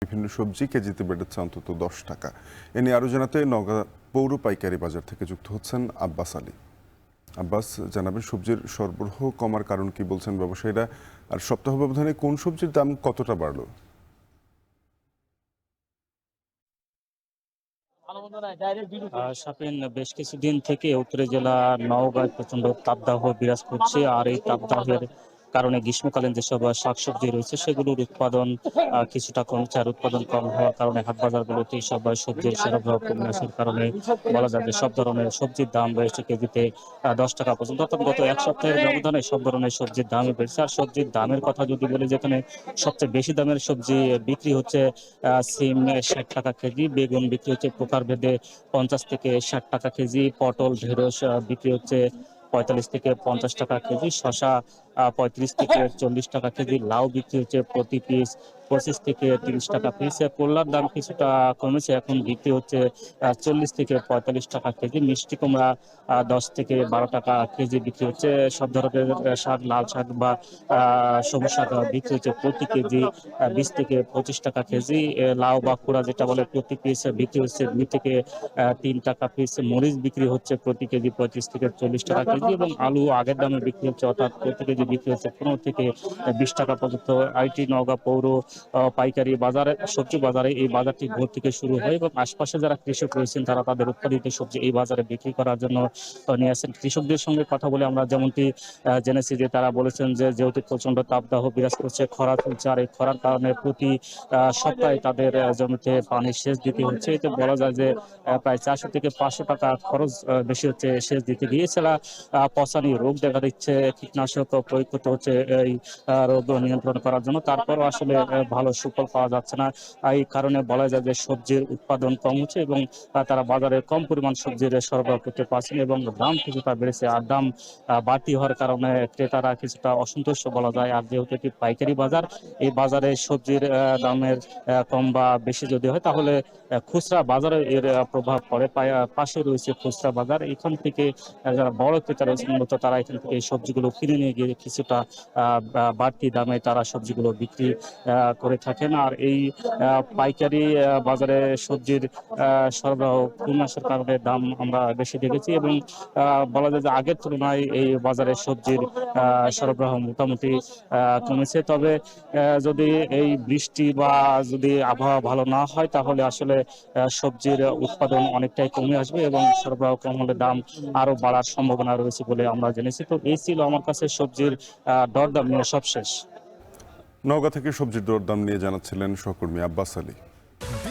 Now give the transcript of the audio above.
বিভিন্ন সবজি কেজিতে বেড়েছে অন্তত 10 টাকা। এ নিয়ে আরো জানাতে নওগাঁ পৌর পাইকারি বাজার থেকে যুক্ত হচ্ছেন আব্বাস আলী। আব্বাস, জানাবেন সবজির সরবরাহ কমার কারণ কি বলছেন ব্যবসায়ীরা, আর সপ্তাহ ব্যবধানে কোন সবজির দাম কতটা বাড়লো? শাপেন বেশ কিছুদিন থেকে উত্তরে জেলা নওগাঁয় প্রচন্ড তাপদাহ বিরাজ করছে। আর এই তাপদাহের কারণে গ্রীষ্মকালীন যেসব শাকসবজি রয়েছে সেগুলোর উৎপাদন কিছুটা কমছে। আর উৎপাদন কম হওয়ার কারণে হাট বাজারগুলোতে সব সবজির সরবরাহ কমে আসার কারণে বলা যায় যে সব ধরনের সবজির দাম রয়েছে কেজিতে 10 টাকা পর্যন্ত। অর্থাৎ গত এক সপ্তাহের ব্যবধানে সব ধরনের সবজির দামই বেড়েছে। আর সবজির দামের কথা যদি বলি, যেখানে সবচেয়ে বেশি দামের সবজি বিক্রি হচ্ছে সিম 60 টাকা কেজি, বেগুন বিক্রি হচ্ছে প্রকারভেদে 50 থেকে 60 টাকা কেজি, পটল ঢেঁড়স বিক্রি হচ্ছে 45 থেকে 50 টাকা কেজি, শসা 35 থেকে 40 টাকা কেজি, লাউ বিক্রি হচ্ছে প্রতি পিস 25 থেকে 30 টাকা পিস। করলার দাম কিছুটা কমেছে, এখন বিক্রি হচ্ছে 40 থেকে 45 টাকা কেজি। মিষ্টি কুমড়া 10 থেকে 12 টাকা কেজি বিক্রি হচ্ছে। সব ধরনের শাক, লাল শাক বা সবুজ শাক বিক্রি হচ্ছে প্রতি কেজি 20 থেকে 25 টাকা কেজি। লাউ বা কুড়া যেটা বলে, প্রতি পিস বিক্রি হচ্ছে 2 থেকে 3 টাকা পিস। মরিচ বিক্রি হচ্ছে প্রতি কেজি 35 থেকে 40 টাকা কেজি, এবং আলু আগের দামে বিক্রি হচ্ছে, অর্থাৎ প্রতি কেজি বিক্রি হচ্ছে 15 থেকে 20 টাকা পর্যন্ত। আইটি নওগাঁ পৌর পাইকারি বাজারে, সবজি বাজারে এই বাজারটি ভোর থেকে শুরু হয়, এবং আশপাশে যারা কৃষক রয়েছেন তারা তাদের উৎপাদিত সবজি এই বাজারে বিক্রি করার জন্য নিয়ে আসেন। কৃষকদের সঙ্গে কথা বলে আমরা যেমনটি জেনেছি যে তারা বলেছেন যে যেহেতু প্রচন্ড তাপদাহ বিরাজ করছে, খরা চলছে, আর এই খরার কারণে প্রতি সপ্তাহে তাদের জমিতে পানি সেচ দিতে হচ্ছে। এতে বলা যায় যে প্রায় 400 থেকে 500 টাকা খরচ বেশি হচ্ছে সেচ দিতে গিয়ে। এছাড়া পচানি রোগ দেখা দিচ্ছে, কীটনাশক প্রয়োগ করতে হচ্ছে এই রোগ নিয়ন্ত্রণ করার জন্য। তারপরও আসলে ভালো সুফল পাওয়া যাচ্ছে না। এই কারণে বলা যায় যে সবজির উৎপাদন কম হচ্ছে, এবং তারা বাজারে কম পরিমাণ সবজির সরবরাহ করতে পারছেন, এবং দাম কিছুটা বেড়েছে। আর দাম বাড়তি হওয়ার কারণে ক্রেতারা কিছুটা অসন্তুষ্ট বলা যায়। আর যেহেতু এটি পাইকারি বাজার, এই বাজারে সবজির দামের কম বা বেশি যদি হয় তাহলে খুচরা বাজারে এর প্রভাব পড়ে। পাশে রয়েছে খুচরা বাজার, এখান থেকে যারা বড় ক্রেতা রয়েছে মূলত তারা এখান থেকে এই সবজিগুলো কিনে নিয়ে গিয়ে কিছুটা বাড়তি দামে তারা সবজিগুলো বিক্রি করে থাকেন। আর এই পাইকারি বাজারে সবজির সরবরাহ কমে আসার কারণে দাম আমরা বেশি দেখেছি, এবং বলা যায় যে আগের তুলনায় এই বাজারে সবজির সরবরাহ মোটামুটি কমেছে। তবে যদি এই বৃষ্টি বা যদি আবহাওয়া ভালো না হয় তাহলে আসলে সবজির উৎপাদন অনেকটাই কমে আসবে, এবং সরবরাহ কম হলে দাম আরো বাড়ার সম্ভাবনা রয়েছে বলে আমরা জেনেছি। তো এই ছিল আমার কাছে সবজির দরদাম নিয়ে সবশেষ। নওগাঁ থেকে সবজির দরদাম নিয়ে জানাচ্ছিলেন সহকর্মী আব্বাস আলী।